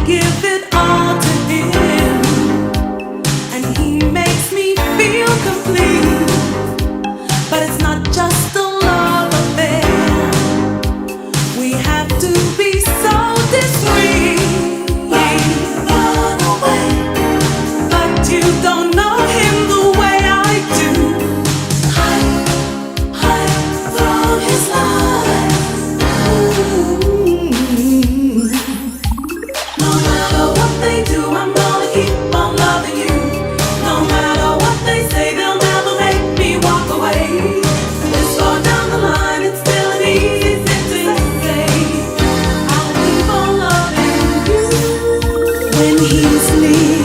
Give it all to him, and he makes me feel complete. But it's not just a love affair. We have to be so discreet. Run away, but you don't know him the way I do. Hide from his lies. No matter what they do, I'm gonna keep on loving you. No matter what they say, they'll never make me walk away. This far down the line, it's still an easy thing to say. I'll keep on loving you when he's near.